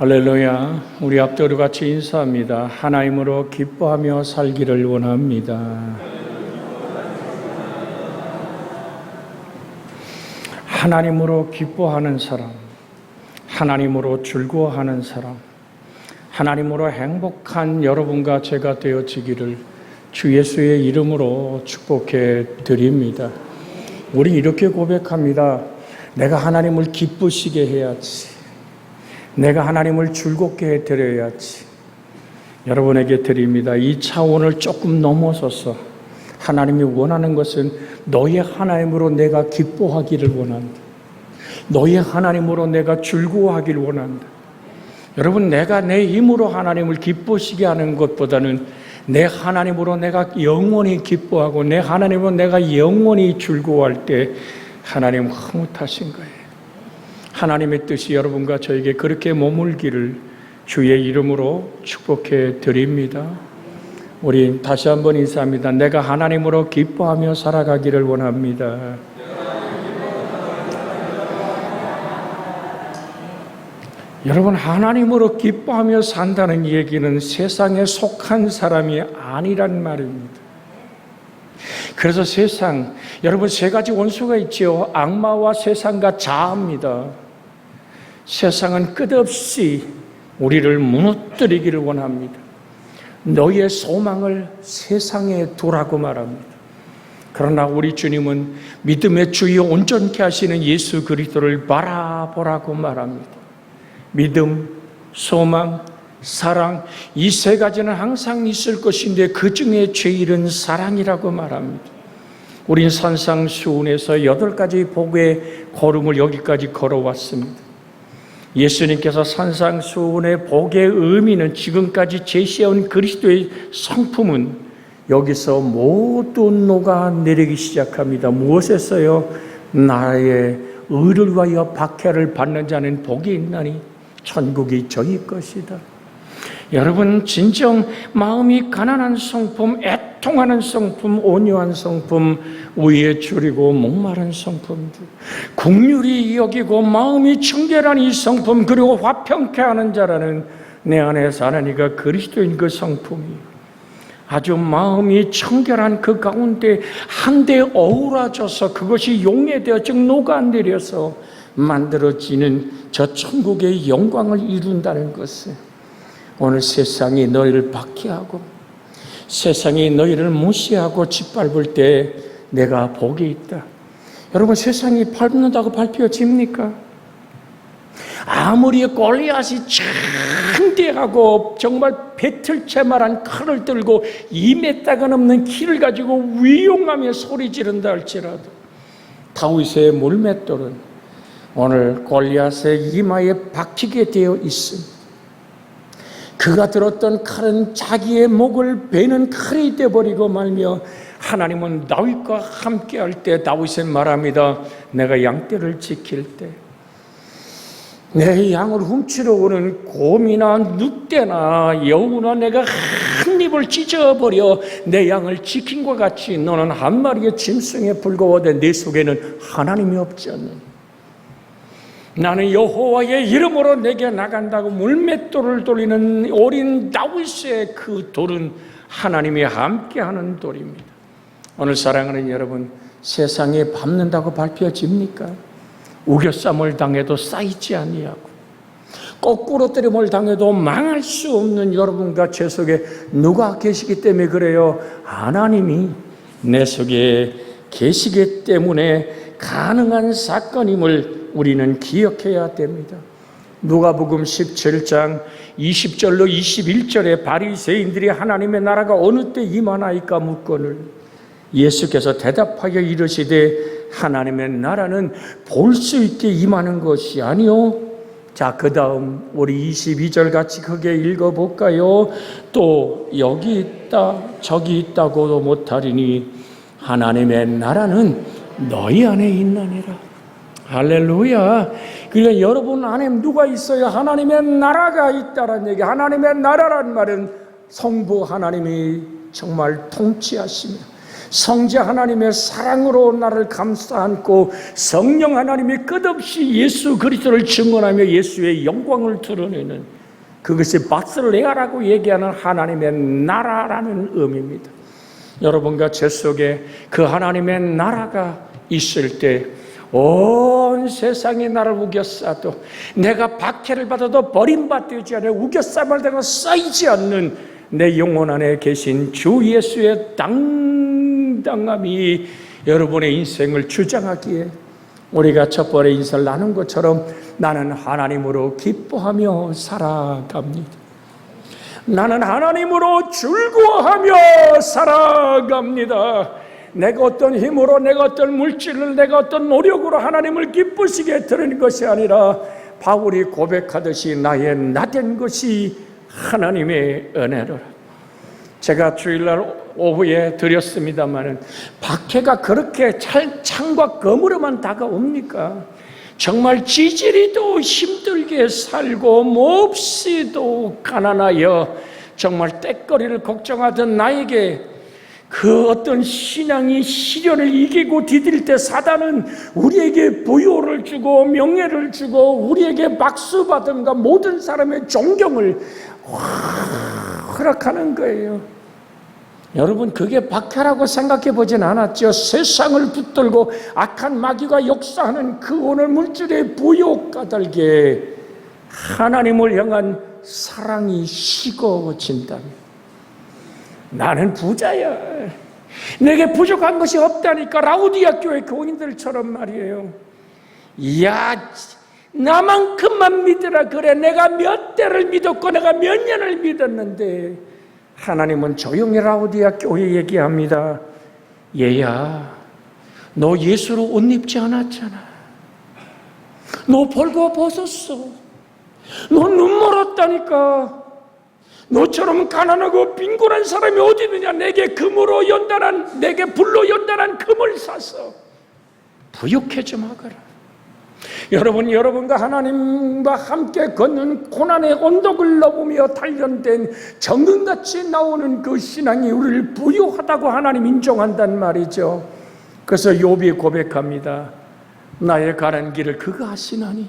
할렐루야. 우리 앞뒤로 같이 인사합니다. 하나님으로 기뻐하며 살기를 원합니다. 하나님으로 기뻐하는 사람, 하나님으로 즐거워하는 사람, 하나님으로 행복한 여러분과 제가 되어지기를 주 예수의 이름으로 축복해 드립니다. 우리 이렇게 고백합니다. 내가 하나님을 기쁘시게 해야지. 내가 하나님을 즐겁게 해드려야지. 여러분에게 드립니다. 이 차원을 조금 넘어서서 하나님이 원하는 것은 너의 하나님으로 내가 기뻐하기를 원한다. 너의 하나님으로 내가 즐거워하기를 원한다. 여러분, 내가 내 힘으로 하나님을 기쁘시게 하는 것보다는 내 하나님으로 내가 영원히 기뻐하고 내 하나님으로 내가 영원히 즐거워할 때 하나님 흐뭇하신 거예요. 하나님의 뜻이 여러분과 저에게 그렇게 머물기를 주의 이름으로 축복해 드립니다. 우리 다시 한번 인사합니다. 내가 하나님으로 기뻐하며 살아가기를 원합니다. 여러분, 하나님으로 기뻐하며 산다는 얘기는 세상에 속한 사람이 아니란 말입니다. 그래서 세상, 여러분 세 가지 원수가 있지요. 악마와 세상과 자아입니다. 세상은 끝없이 우리를 무너뜨리기를 원합니다. 너의 소망을 세상에 두라고 말합니다. 그러나 우리 주님은 믿음의 주여 온전케 하시는 예수 그리스도를 바라보라고 말합니다. 믿음, 소망, 사랑, 이 세 가지는 항상 있을 것인데 그 중에 제일은 사랑이라고 말합니다. 우린 산상수훈에서 8가지 복의 걸음을 여기까지 걸어왔습니다. 예수님께서 산상수훈의 복의 의미는 지금까지 제시해온 그리스도의 성품은 여기서 모두 녹아내리기 시작합니다. 무엇에서요? 나의 의를 위하여 박해를 받는 자는 복이 있나니 천국이 저희 것이다. 여러분, 진정 마음이 가난한 성품, 애통하는 성품, 온유한 성품, 위에 줄이고 목마른 성품들, 긍휼히 여기고 마음이 청결한 이 성품, 그리고 화평케 하는 자라는 내 안에 사는 이가 그리스도인 그 성품이 아주 마음이 청결한 그 가운데 한데 어우러져서 그것이 용해되어 즉 녹아내려서 만들어지는 저 천국의 영광을 이룬다는 것을 오늘 세상이 너희를 박해하고 세상이 너희를 무시하고 짓밟을 때 내가 복이 있다. 여러분, 세상이 밟는다고 밟혀집니까? 아무리 골리앗이 창대하고 정말 배틀채만한 칼을 들고 2m가 넘는 키를 가지고 위용하며 소리 지른다 할지라도 다윗의 물맷돌은 오늘 골리앗의 이마에 박히게 되어 있습니다. 그가 들었던 칼은 자기의 목을 베는 칼이 되어버리고 말며 하나님은 다윗과 함께 할 때 다윗은 말합니다. 내가 양떼를 지킬 때 내 양을 훔치러 오는 곰이나 늑대나 여우나 내가 한 입을 찢어버려 내 양을 지킨 것 같이 너는 한 마리의 짐승에 불과하되 내 속에는 하나님이 없지 않느냐. 나는 여호와의 이름으로 내게 나간다고 물맷돌을 돌리는 어린 다윗의 그 돌은 하나님이 함께하는 돌입니다. 오늘 사랑하는 여러분, 세상에 밟는다고 밟혀집니까? 우겨쌈을 당해도 쌓이지 아니하고 거꾸로 때림을 당해도 망할 수 없는 여러분과 제 속에 누가 계시기 때문에 그래요? 하나님이 내 속에 계시기 때문에 가능한 사건임을 우리는 기억해야 됩니다. 누가복음 17장 20절로 21절에 바리새인들이 하나님의 나라가 어느 때 임하나이까 묻거늘 예수께서 대답하여 이르시되 하나님의 나라는 볼 수 있게 임하는 것이 아니요. 자, 그 다음 우리 22절 같이 크게 읽어볼까요? 또 여기 있다 저기 있다고도 못하리니 하나님의 나라는 너희 안에 있나니라. 할렐루야. 그러니까 여러분 안에 누가 있어야 하나님의 나라가 있다는 얘기. 하나님의 나라란 말은 성부 하나님이 정말 통치하시며 성자 하나님의 사랑으로 나를 감싸 안고 성령 하나님이 끝없이 예수 그리스도를 증언하며 예수의 영광을 드러내는, 그것이 바슬레아라고 얘기하는 하나님의 나라라는 의미입니다. 여러분과 제 속에 그 하나님의 나라가 있을 때 온 세상이 나를 우겨싸도, 내가 박해를 받아도 버림받지 않아 우겨싸을 당하 쌓이지 않는 내 영혼 안에 계신 주 예수의 당당함이 여러분의 인생을 주장하기에, 우리가 첫 번째 인사를 나눈 것처럼 나는 하나님으로 기뻐하며 살아갑니다. 나는 하나님으로 즐거워하며 살아갑니다. 내가 어떤 힘으로, 내가 어떤 물질을, 내가 어떤 노력으로 하나님을 기쁘시게 드리는 것이 아니라 바울이 고백하듯이 나의 나된 것이 하나님의 은혜로라. 제가 주일날 오후에 드렸습니다만 박해가 그렇게 창과 검으로만 다가옵니까? 정말 지지리도 힘들게 살고 몹시도 가난하여 정말 떼거리를 걱정하던 나에게 그 어떤 신앙이 시련을 이기고 디딜 때 사단은 우리에게 부요를 주고 명예를 주고 우리에게 박수 받음과 모든 사람의 존경을 허락하는 거예요. 여러분, 그게 박해라고 생각해 보진 않았죠. 세상을 붙들고 악한 마귀가 역사하는 그 오늘 물질의 부요 까닭에 하나님을 향한 사랑이 식어진다면, 나는 부자야, 내게 부족한 것이 없다니까, 라우디아 교회 교인들처럼 말이에요. 이야, 나만큼만 믿으라 그래. 내가 몇 대를 믿었고 내가 몇 년을 믿었는데, 하나님은 조용히 라우디아 교회 얘기합니다. 얘야, 너 예수로 옷 입지 않았잖아. 너 벌거 벗었어. 너 눈 멀었다니까. 너처럼 가난하고 빈곤한 사람이 어디 있느냐. 내게 불로 연단한 금을 사서 부욕해 좀 하거라. 여러분, 여러분과 하나님과 함께 걷는 고난의 언덕을 넘으며 단련된 정금같이 나오는 그 신앙이 우리를 부유하다고 하나님 인정한단 말이죠. 그래서 욥이 고백합니다. 나의 가는 길을 그가 아시나니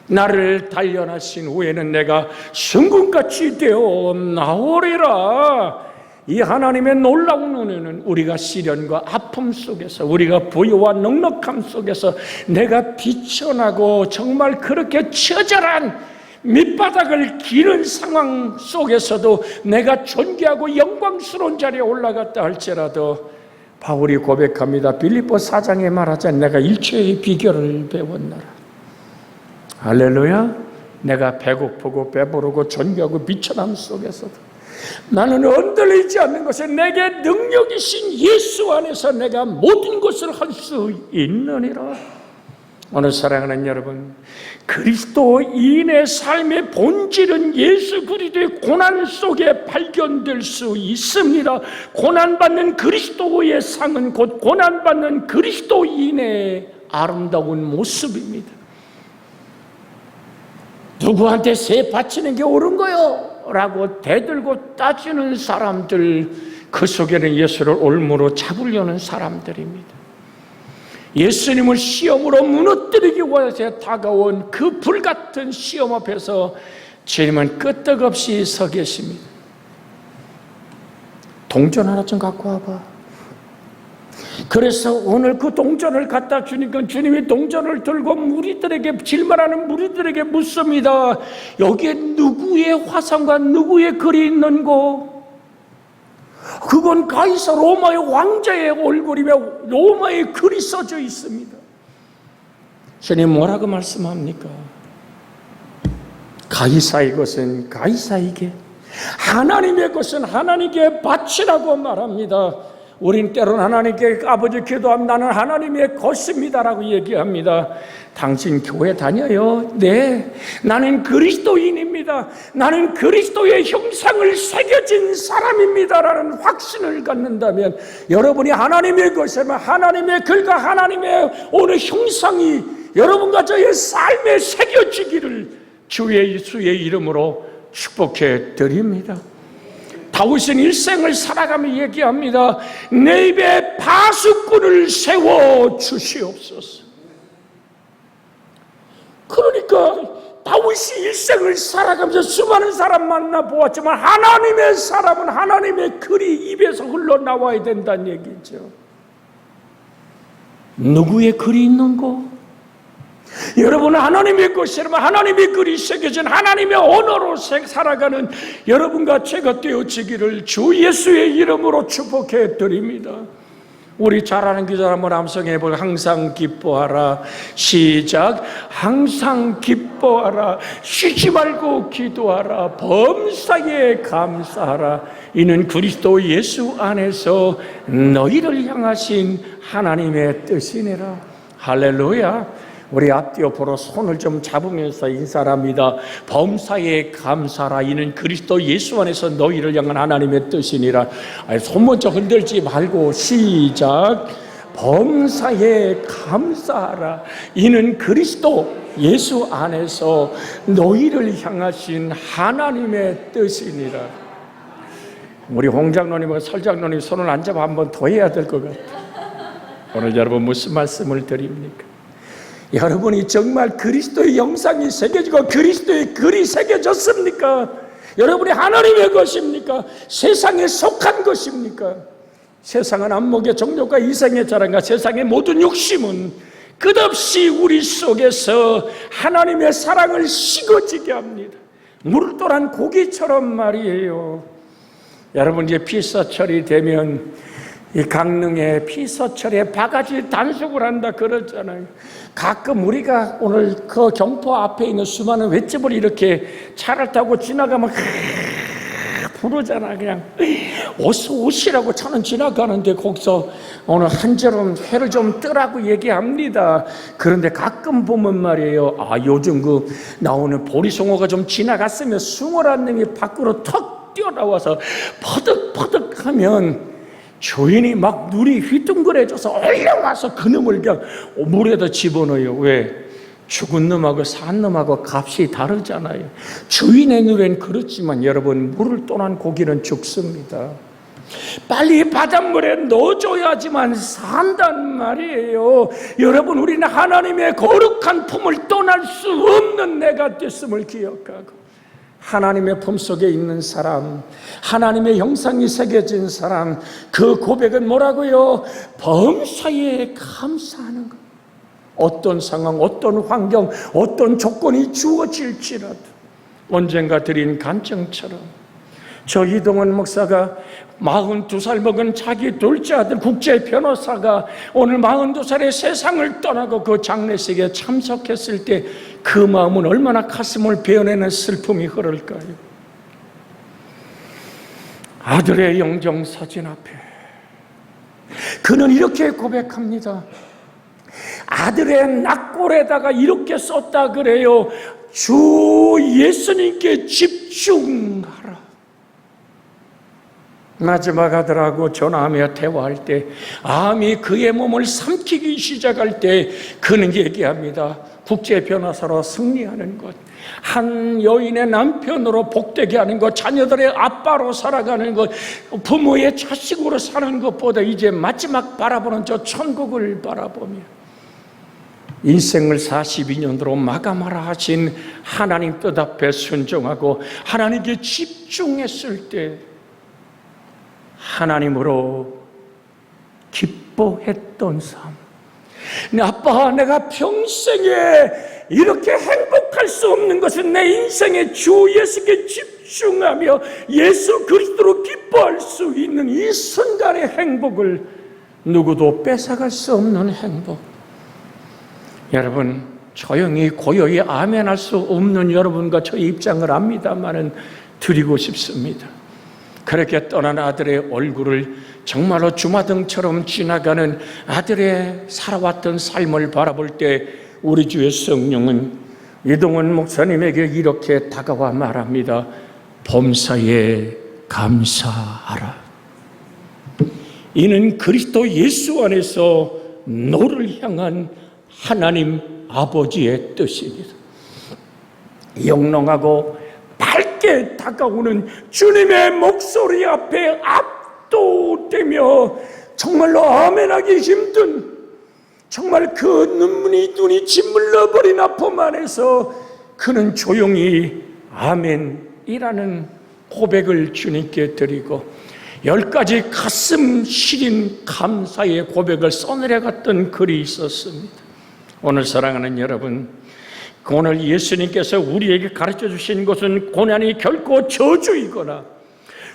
나를 단련하신 후에는 내가 승금같이 되어 나오리라. 이 하나님의 놀라운 은혜는 우리가 시련과 아픔 속에서, 우리가 부유와 넉넉함 속에서 내가 비천하고 정말 그렇게 처절한 밑바닥을 기는 상황 속에서도 내가 존귀하고 영광스러운 자리에 올라갔다 할지라도, 바울이 고백합니다. 빌립보 4장에 말하자 내가 일체의 비결을 배웠노라. 할렐루야. 내가 배고프고 배부르고 존귀하고 비천함 속에서도 나는 흔들리지 않는 것은 내게 능력이신 예수 안에서 내가 모든 것을 할 수 있느니라. 오늘 사랑하는 여러분, 그리스도인의 삶의 본질은 예수 그리스도의 고난 속에 발견될 수 있습니다. 고난받는 그리스도의 상은 곧 고난받는 그리스도인의 아름다운 모습입니다. 누구한테 세 바치는 게 옳은 거요? 라고 대들고 따지는 사람들, 그 속에는 예수를 올무로 잡으려는 사람들입니다. 예수님을 시험으로 무너뜨리기 위해서 다가온 그 불같은 시험 앞에서 주님은 끄떡없이 서 계십니다. 동전 하나 좀 갖고 와봐. 그래서 오늘 그 동전을 갖다 주니까 주님이 동전을 들고 무리들에게, 질문하는 무리들에게 묻습니다. 여기에 누구의 화상과 누구의 글이 있는고? 그건 가이사 로마의 왕자의 얼굴이며 로마의 글이 써져 있습니다. 주님 뭐라고 말씀합니까? 가이사의 것은 가이사에게, 하나님의 것은 하나님께 바치라고 말합니다. 우린 때로는 하나님께 아버지 기도하면 나는 하나님의 것입니다라고 얘기합니다. 당신 교회 다녀요? 네. 나는 그리스도인입니다. 나는 그리스도의 형상을 새겨진 사람입니다라는 확신을 갖는다면, 여러분이 하나님의 것이면 하나님의 글과 하나님의 오늘 형상이 여러분과 저의 삶에 새겨지기를 주 예수의 이름으로 축복해 드립니다. 다윗은 일생을 살아가며 얘기합니다. 내 입에 파수꾼을 세워 주시옵소서. 그러니까 다윗이 일생을 살아가면서 수많은 사람 만나보았지만 하나님의 사람은 하나님의 글이 입에서 흘러나와야 된다는 얘기죠. 누구의 글이 있는 거? 여러분, 하나님의 것이라면 하나님의 글이 새겨진 하나님의 언어로 살아가는 여러분과 제가 되어지기를 주 예수의 이름으로 축복해 드립니다. 우리 잘 아는 기도 한번 암송해 보고, 항상 기뻐하라. 시작. 항상 기뻐하라. 쉬지 말고 기도하라. 범사에 감사하라. 이는 그리스도 예수 안에서 너희를 향하신 하나님의 뜻이니라. 할렐루야. 우리 앞뒤 옆으로 손을 좀 잡으면서 인사합니다. 범사에 감사라. 이는 그리스도 예수 안에서 너희를 향한 하나님의 뜻이니라. 손 먼저 흔들지 말고 시작. 범사에 감사하라. 이는 그리스도 예수 안에서 너희를 향하신 하나님의 뜻이니라. 우리 홍 장로님과 설 장로님 손을 안 잡아 한 번 더 해야 될 것 같아요. 오늘 여러분 무슨 말씀을 드립니까? 여러분이 정말 그리스도의 영상이 새겨지고 그리스도의 글이 새겨졌습니까? 여러분이 하나님의 것입니까? 세상에 속한 것입니까? 세상은 안목의 정욕과 이생의 자랑과 세상의 모든 욕심은 끝없이 우리 속에서 하나님의 사랑을 식어지게 합니다. 물도란 고기처럼 말이에요. 여러분, 이제 피서철이 되면 이 강릉에 피서철에 바가지 단속을 한다 그러잖아요. 가끔 우리가 오늘 그 경포 앞에 있는 수많은 횟집을 이렇게 차를 타고 지나가면 부르잖아. 그냥 어서 오시라고 차는 지나가는데 거기서 오늘 한절음 회를 좀 뜨라고 얘기합니다. 그런데 가끔 보면 말이에요, 요즘 그 나오는 보리송어가 좀 지나갔으면 숭어란 놈이 밖으로 턱 뛰어나와서 퍼득퍼득 하면 주인이 막 눈이 휘둥그레져서 얼른 와서 그놈을 그냥 물에다 집어넣어요. 왜? 죽은 놈하고 산 놈하고 값이 다르잖아요. 주인의 눈엔 그렇지만 여러분, 물을 떠난 고기는 죽습니다. 빨리 바닷물에 넣어줘야지만 산단 말이에요. 여러분, 우리는 하나님의 거룩한 품을 떠날 수 없는 내가 됐음을 기억하고, 하나님의 품속에 있는 사람, 하나님의 형상이 새겨진 사람, 그 고백은 뭐라고요? 범사에 감사하는 것. 어떤 상황, 어떤 환경, 어떤 조건이 주어질지라도 언젠가 드린 간증처럼 저 이동원 목사가 42살 먹은 자기 둘째 아들 국제 변호사가 오늘 42살에 세상을 떠나고 그 장례식에 참석했을 때 그 마음은 얼마나 가슴을 베어내는 슬픔이 흐를까요? 아들의 영정사진 앞에 그는 이렇게 고백합니다. 아들의 낙골에다가 이렇게 썼다 그래요. 주 예수님께 집중하라. 마지막 아들하고 전화하며 대화할 때, 암이 그의 몸을 삼키기 시작할 때 그는 얘기합니다. 국제 변호사로 승리하는 것, 한 여인의 남편으로 복되게 하는 것, 자녀들의 아빠로 살아가는 것, 부모의 자식으로 사는 것보다 이제 마지막 바라보는 저 천국을 바라보며 인생을 42년으로 마감하라 하신 하나님 뜻 앞에 순종하고 하나님께 집중했을 때 하나님으로 기뻐했던 삶. 아빠, 내가 평생에 이렇게 행복할 수 없는 것은 내 인생에 주 예수께 집중하며 예수 그리스도로 기뻐할 수 있는 이 순간의 행복을 누구도 뺏어갈 수 없는 행복. 여러분, 조용히 고요히 아멘할 수 없는 여러분과 저의 입장을 압니다만은 드리고 싶습니다. 그렇게 떠난 아들의 얼굴을 정말로 주마등처럼 지나가는 아들의 살아왔던 삶을 바라볼 때 우리 주의 성령은 이동원 목사님에게 이렇게 다가와 말합니다. 범사에 감사하라. 이는 그리스도 예수 안에서 너를 향한 하나님 아버지의 뜻입니다. 영롱하고 밝 밝게 다가오는 주님의 목소리 앞에 압도되며 정말로 아멘하기 힘든, 정말 그 눈이 짓물러 버린 아픔 안에서 그는 조용히 아멘이라는 고백을 주님께 드리고 10가지 가슴 시린 감사의 고백을 써내려갔던 글이 있었습니다. 오늘 사랑하는 여러분, 오늘 예수님께서 우리에게 가르쳐 주신 것은 고난이 결코 저주이거나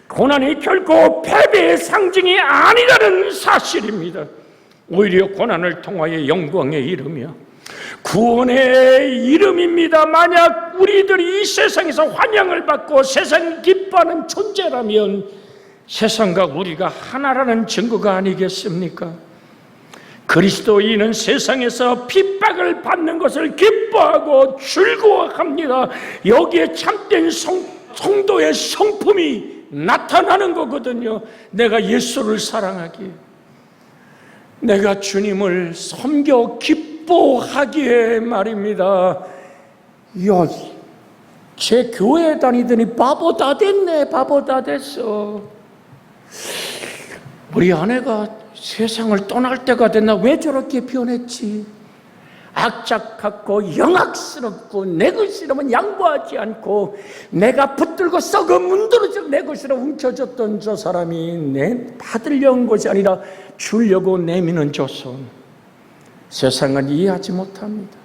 고난이 결코 패배의 상징이 아니라는 사실입니다. 오히려 고난을 통하여 영광에 이르며 구원의 이름입니다. 만약 우리들이 이 세상에서 환영을 받고 세상이 기뻐하는 존재라면 세상과 우리가 하나라는 증거가 아니겠습니까? 그리스도인은 세상에서 핍박을 받는 것을 기뻐하고 즐거워합니다. 여기에 참된 성도의 성품이 나타나는 거거든요. 내가 예수를 사랑하기에, 내가 주님을 섬겨 기뻐하기에 말입니다. 야, 제 교회에 다니더니 바보 다 됐네. 바보 다 됐어. 우리 아내가 세상을 떠날 때가 됐나? 왜 저렇게 변했지? 악착같고 영악스럽고 내 것이라면 양보하지 않고 내가 붙들고 썩어 문드러져 내 것이라 움켜졌던 저 사람이 내 받으려는 것이 아니라 주려고 내미는 조선, 세상은 이해하지 못합니다.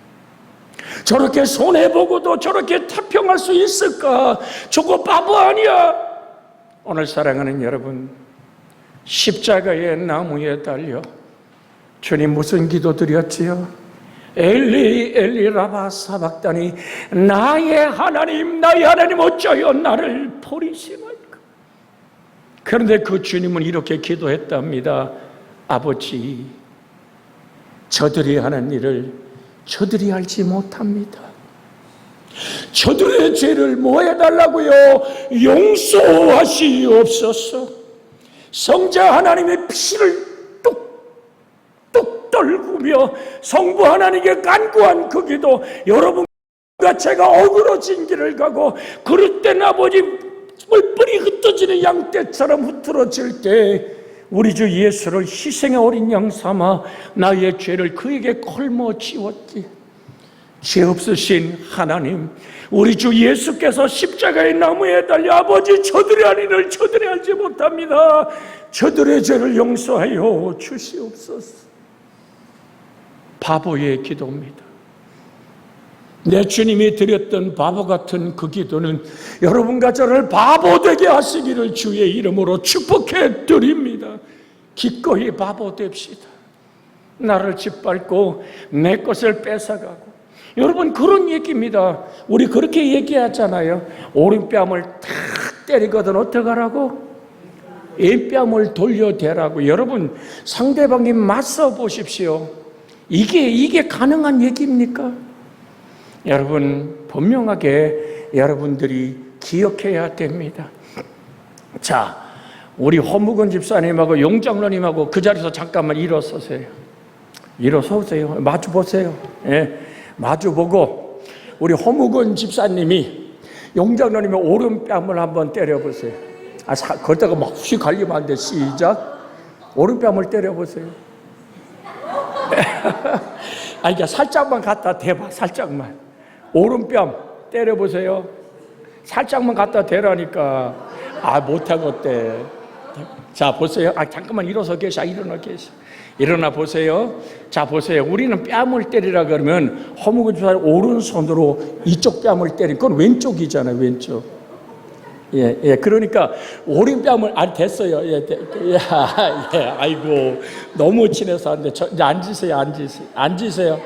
저렇게 손해보고도 저렇게 태평할 수 있을까? 저거 바보 아니야? 오늘 사랑하는 여러분, 십자가의 나무에 달려 주님 무슨 기도 드렸지요? 엘리 엘리 라마 사박다니, 나의 하나님 어쩌여 나를 버리시나이까? 그런데 그 주님은 이렇게 기도했답니다. 아버지, 저들이 하는 일을 저들이 알지 못합니다. 저들의 죄를 뭐 해달라고요? 용서하시옵소서. 성자 하나님의 피를 뚝뚝 떨구며 성부 하나님께 간구한 그 기도, 여러분과 제가 어그러진 길을 가고 그릇된 아버지 뿔뿔이 흩어지는 양떼처럼 흐트러질 때 우리 주 예수를 희생의 어린 양 삼아 나의 죄를 그에게 걸머지웠기, 죄 없으신 하나님, 우리 주 예수께서 십자가의 나무에 달려 아버지, 저들의 한 일을 저들이 알지 못합니다. 저들의 죄를 용서하여 주시옵소서. 바보의 기도입니다. 내 주님이 드렸던 바보 같은 그 기도는 여러분과 저를 바보 되게 하시기를 주의 이름으로 축복해 드립니다. 기꺼이 바보 됩시다. 나를 짓밟고 내 것을 뺏어가고, 여러분 그런 얘기입니다. 우리 그렇게 얘기하잖아요. 오른뺨을 탁 때리거든 어떡하라고? 왼뺨을 돌려대라고. 여러분 상대방이 맞서 보십시오. 이게 가능한 얘기입니까? 여러분 분명하게 여러분들이 기억해야 됩니다. 자, 우리 허묵은 집사님하고 용장로님하고 그 자리에서 잠깐만 일어서세요. 일어서세요. 마주 보세요. 예. 마주보고 우리 허묵은 집사님이 용장로님의 오른뺨을 한번 때려보세요. 그러다가 막 휙 갈리면 안 돼. 시작. 오른뺨을 때려보세요. 그러니까 살짝만 갖다 대봐. 살짝만. 오른뺨 때려보세요. 살짝만 갖다 대라니까. 못하겠대. 자, 보세요. 잠깐만 일어서 계셔. 일어나 계셔. 일어나 보세요. 자, 보세요. 우리는 뺨을 때리라 그러면 허묵은 집사님 오른손으로 이쪽 뺨을 때리고, 그건 왼쪽이잖아요. 왼쪽. 예. 그러니까 오른뺨을 됐어요. 예. 아이고 너무 친해서 안 돼. 이제 앉으세요.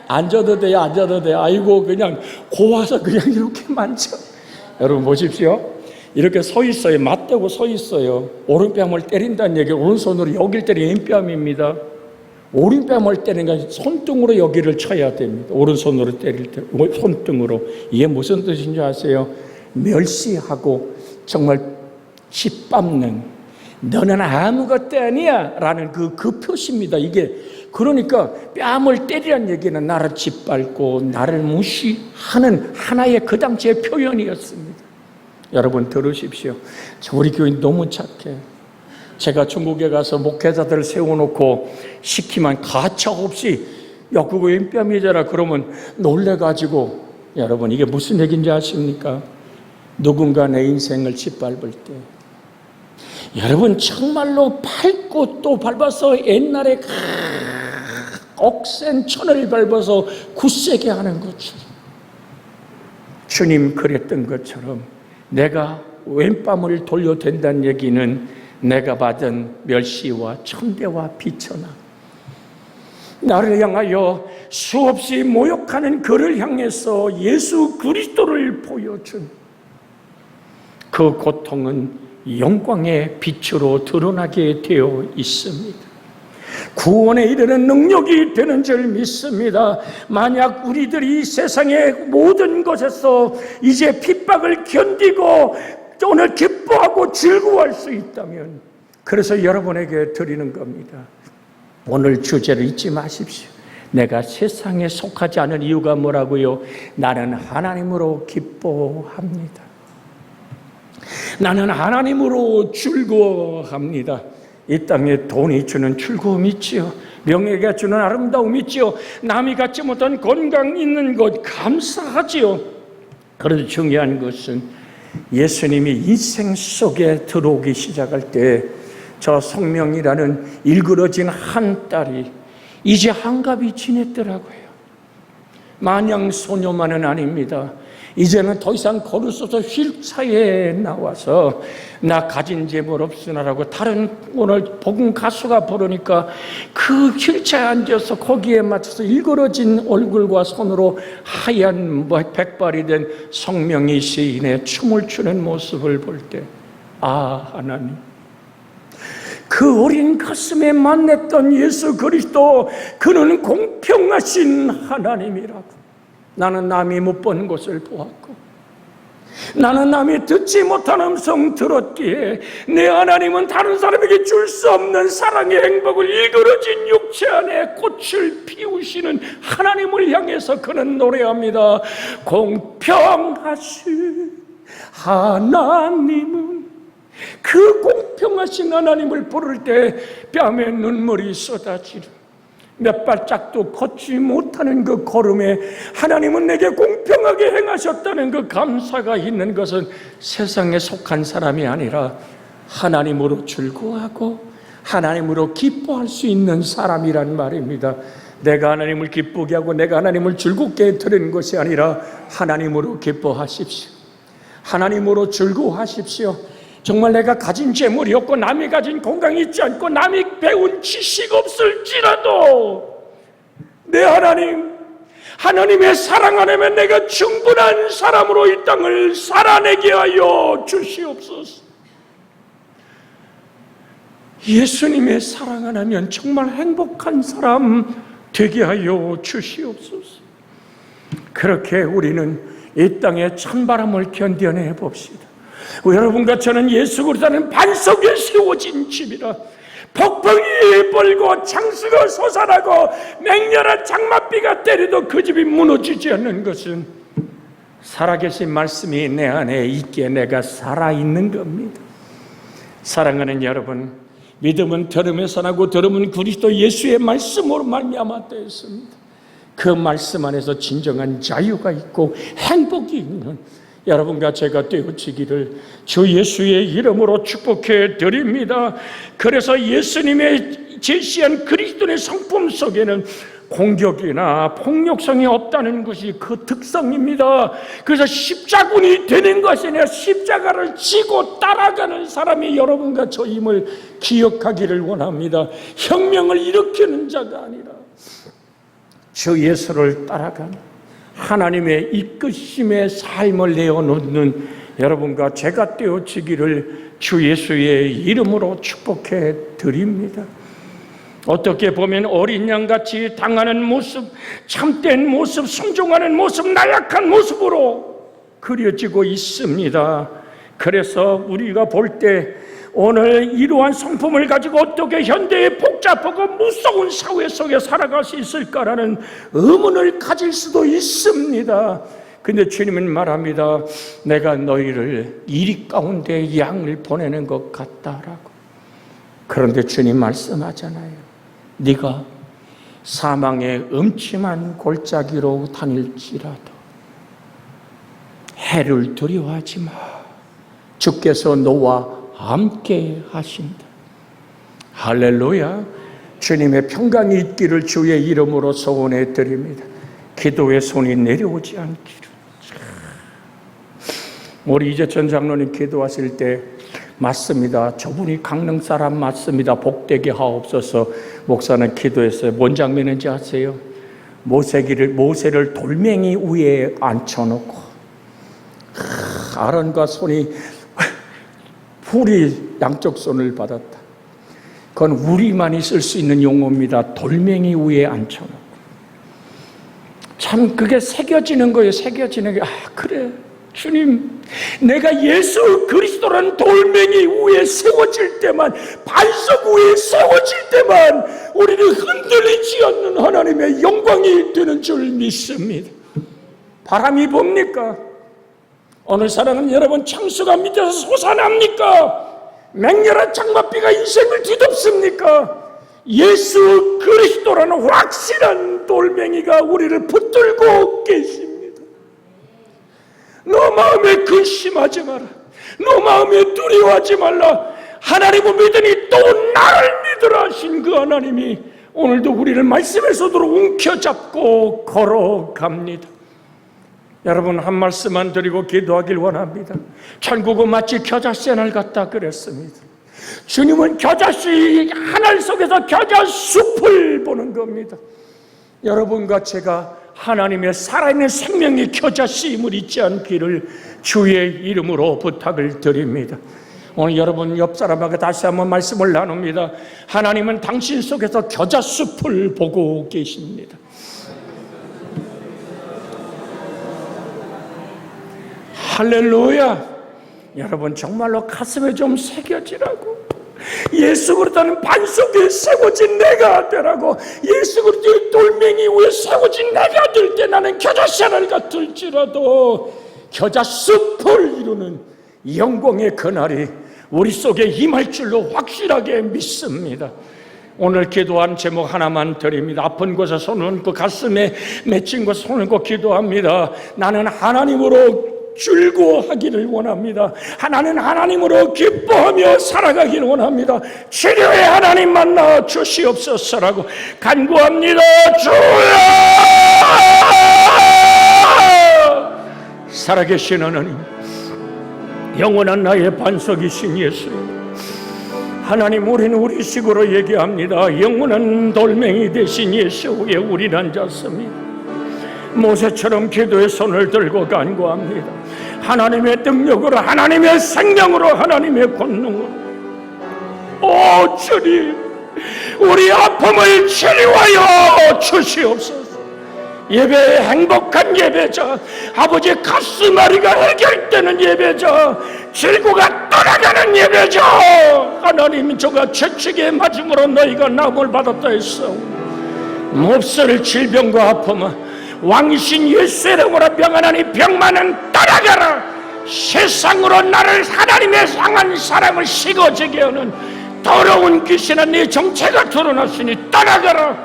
앉아도 돼요. 아이고 그냥 고와서 그냥 이렇게 만져. 여러분 보십시오. 이렇게 서 있어요. 맞대고 서 있어요. 오른뺨을 때린다는 얘기는 오른손으로 여기를 때리는 왼뺨입니다. 오른뺨을 때리는 건 손등으로 여기를 쳐야 됩니다. 오른손으로 때릴 때 손등으로. 이게 무슨 뜻인지 아세요? 멸시하고 정말 짓밟는, 너는 아무것도 아니야 라는 그 표시입니다. 이게 그러니까 뺨을 때리라는 얘기는 나를 짓밟고 나를 무시하는 하나의 그 당시의 표현이었습니다. 여러분 들으십시오. 우리 교회 너무 착해. 제가 중국에 가서 목회자들을 세워놓고 시키면 가차없이 야 그거 왼뺨이잖아 그러면 놀래가지고, 여러분 이게 무슨 얘기인지 아십니까? 누군가 내 인생을 짓밟을 때 여러분 정말로 밟고 또 밟아서 옛날에 억센 천을 밟아서 굳세게 하는 것처럼, 주님 그랬던 것처럼 내가 왼뺨을 돌려댄다는 얘기는 내가 받은 멸시와 천대와 비천함, 나를 향하여 수없이 모욕하는 그를 향해서 예수 그리스도를 보여준 그 고통은 영광의 빛으로 드러나게 되어 있습니다. 구원에 이르는 능력이 되는 줄 믿습니다. 만약 우리들이 이 세상의 모든 것에서 이제 핍박을 견디고 오늘 기뻐하고 즐거워할 수 있다면, 그래서 여러분에게 드리는 겁니다. 오늘 주제를 잊지 마십시오. 내가 세상에 속하지 않은 이유가 뭐라고요? 나는 하나님으로 기뻐합니다. 나는 하나님으로 즐거워합니다. 이 땅에 돈이 주는 즐거움이 있지요. 명예가 주는 아름다움이 있지요. 남이 갖지 못한 건강 있는 것 감사하지요. 그런데 중요한 것은 예수님이 인생 속에 들어오기 시작할 때 저 성명이라는 일그러진 한 딸이 이제 한갑이 지냈더라고요. 마냥 소녀만은 아닙니다. 이제는 더 이상 걸을 수 없어 휠차에 나와서 나 가진 재물 없으나라고 다른 오늘 복음 가수가 부르니까 그 휠차에 앉아서 거기에 맞춰서 일그러진 얼굴과 손으로 하얀 백발이 된 성명이 시인의 춤을 추는 모습을 볼 때, 아 하나님, 그 어린 가슴에 만났던 예수 그리스도, 그는 공평하신 하나님이라고. 나는 남이 못 본 것을 보았고, 나는 남이 듣지 못한 음성 들었기에 내 하나님은 다른 사람에게 줄 수 없는 사랑의 행복을 일그러진 육체 안에 꽃을 피우시는 하나님을 향해서 그는 노래합니다. 공평하신 하나님은, 그 공평하신 하나님을 부를 때 뺨에 눈물이 쏟아지는, 몇 발짝도 걷지 못하는 그 걸음에 하나님은 내게 공평하게 행하셨다는 그 감사가 있는 것은 세상에 속한 사람이 아니라 하나님으로 즐거워하고 하나님으로 기뻐할 수 있는 사람이란 말입니다. 내가 하나님을 기쁘게 하고 내가 하나님을 즐겁게 드리는 것이 아니라 하나님으로 기뻐하십시오. 하나님으로 즐거워하십시오. 정말 내가 가진 재물이 없고 남이 가진 건강이 있지 않고 남이 배운 지식 없을지라도 내 하나님, 하나님의 사랑 안에면 내가 충분한 사람으로 이 땅을 살아내게 하여 주시옵소서. 예수님의 사랑 안에면 정말 행복한 사람 되게 하여 주시옵소서. 그렇게 우리는 이 땅의 찬바람을 견뎌내 봅시다. 여러분과 저는 예수 그리스도는 반석에 세워진 집이라, 폭풍이 불고 창수가 솟아나고 맹렬한 장맛비가 때려도 그 집이 무너지지 않는 것은 살아계신 말씀이 내 안에 있기에 내가 살아있는 겁니다. 사랑하는 여러분, 믿음은 들음에서 나고 들음은 그리스도 예수의 말씀으로 말미암아 되었습니다. 그 말씀 안에서 진정한 자유가 있고 행복이 있는 여러분과 제가 되어지기를 주 예수의 이름으로 축복해 드립니다. 그래서 예수님의 제시한 그리스도의 성품 속에는 공격이나 폭력성이 없다는 것이 그 특성입니다. 그래서 십자군이 되는 것이 아니라 십자가를 지고 따라가는 사람이 여러분과 저임을 기억하기를 원합니다. 혁명을 일으키는 자가 아니라 주 예수를 따라가는 하나님의 이끄심의 삶을 내어놓는 여러분과 제가 되어지기를 주 예수의 이름으로 축복해 드립니다. 어떻게 보면 어린 양같이 당하는 모습, 참된 모습, 순종하는 모습, 나약한 모습으로 그려지고 있습니다. 그래서 우리가 볼 때 오늘 이러한 성품을 가지고 어떻게 현대의 복잡하고 무서운 사회 속에 살아갈 수 있을까라는 의문을 가질 수도 있습니다. 근데 주님은 말합니다. 내가 너희를 이리 가운데 양을 보내는 것 같다라고. 그런데 주님 말씀하잖아요. 네가 사망의 음침한 골짜기로 다닐지라도 해를 두려워하지 마. 주께서 너와 함께 하신다. 할렐루야. 주님의 평강이 있기를 주의 이름으로 소원해 드립니다. 기도의 손이 내려오지 않기를. 우리 이재천 장로님 기도하실 때 맞습니다. 저분이 강릉 사람 맞습니다. 복되게 하옵소서. 목사는 기도했어요. 뭔 장면인지 아세요? 모세를 돌멩이 위에 앉혀놓고 아론과 손이 풀이 양쪽 손을 받았다. 그건 우리만이 쓸 수 있는 용어입니다. 돌멩이 위에 앉혀놓고. 참 그게 새겨지는 거예요. 새겨지는 게. 그래 주님, 내가 예수 그리스도라는 돌멩이 위에 세워질 때만, 반석 위에 세워질 때만 우리는 흔들리지 않는 하나님의 영광이 되는 줄 믿습니다. 바람이 붑니까? 어느 사람은 여러분 창수가 밑에서 솟아납니까? 맹렬한 장맛비가 인생을 뒤덮습니까? 예수 그리스도라는 확실한 돌멩이가 우리를 붙들고 계십니다. 너 마음에 근심하지 마라. 너 마음에 두려워하지 말라. 하나님을 믿으니 또 나를 믿으라 하신 그 하나님이 오늘도 우리를 말씀에서도 움켜잡고 걸어갑니다. 여러분, 한 말씀만 드리고 기도하길 원합니다. 천국은 마치 겨자새날 같다 그랬습니다. 주님은 겨자씨 하늘 속에서 겨자숲을 보는 겁니다. 여러분과 제가 하나님의 살아있는 생명의 겨자씨임을 잊지 않기를 주의 이름으로 부탁을 드립니다. 오늘 여러분 옆 사람에게 다시 한번 말씀을 나눕니다. 하나님은 당신 속에서 겨자숲을 보고 계십니다. 할렐루야. 여러분 정말로 가슴에 좀 새겨지라고. 예수 그리스도는 반석에 세워진 내가 되라고. 예수 그리스도의 돌멩이 위에 세워진 내가 될 때 나는 겨자씨알 같을지라도 겨자숲을 이루는 영광의 그날이 우리 속에 임할 줄로 확실하게 믿습니다. 오늘 기도한 제목 하나만 드립니다. 아픈 곳에 손을 얹고 가슴에 맺힌 곳에 손을 얹고 기도합니다. 나는 하나님으로 즐거워하기를 원합니다. 나는 하나님으로 기뻐하며 살아가기를 원합니다. 치료의 하나님 만나 주시옵소서라고 간구합니다. 주여! 살아계신 하나님, 영원한 나의 반석이신 예수님, 하나님, 우리는 우리 식으로 얘기합니다. 영원한 돌멩이 되신 예수 위에 우리는 앉았습니다. 모세처럼 기도의 손을 들고 간구합니다. 하나님의 능력으로, 하나님의 생명으로, 하나님의 권능으로, 오 주님, 우리 아픔을 치료하여 주시옵소서. 예배의 행복한 예배자, 아버지 가슴앓이가 해결되는 예배자, 질고가 떠나가는 예배자, 하나님, 저가 채찍의 맞음으로 너희가 나음을 받았다 했어. 몹쓸 질병과 아픔은 왕이신 예수의 이름으로 병하나니 병만은 떠나가라. 세상으로 나를 하나님의 향한 사랑을 식어지게 하는 더러운 귀신은 네 정체가 드러났으니 떠나가라.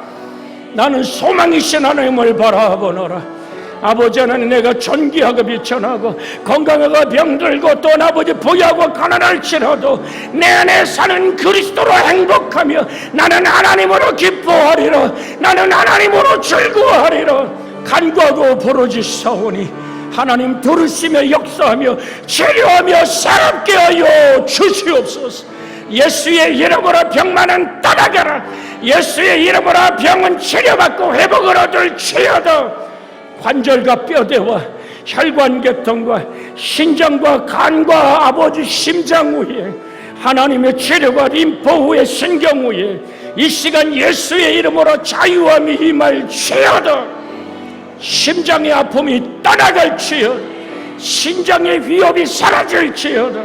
나는 소망이신 하나님을 바라보노라. 아버지 하나님, 내가 존귀하고 비천하고 건강하고 병들고 또 아버지 부유하고 가난할지라도 내 안에 사는 그리스도로 행복하며 나는 하나님으로 기뻐하리라. 나는 하나님으로 즐거워하리라. 간구하고 부르짖사오니 하나님 들으시며 역사하며 치료하며 새롭게 하여 주시옵소서. 예수의 이름으로 병만은 떠나가라. 예수의 이름으로 병은 치료받고 회복을 얻을지어다. 관절과 뼈대와 혈관계통과 신장과 간과 아버지 심장 위에 하나님의 치료가 림프 위에 신경 위에 이 시간 예수의 이름으로 자유함이 임할지어다. 심장의 아픔이 떠나갈지어다. 신장의 위협이 사라질지어다.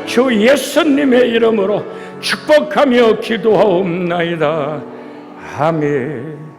주 예수님의 이름으로 축복하며 기도하옵나이다. 아멘.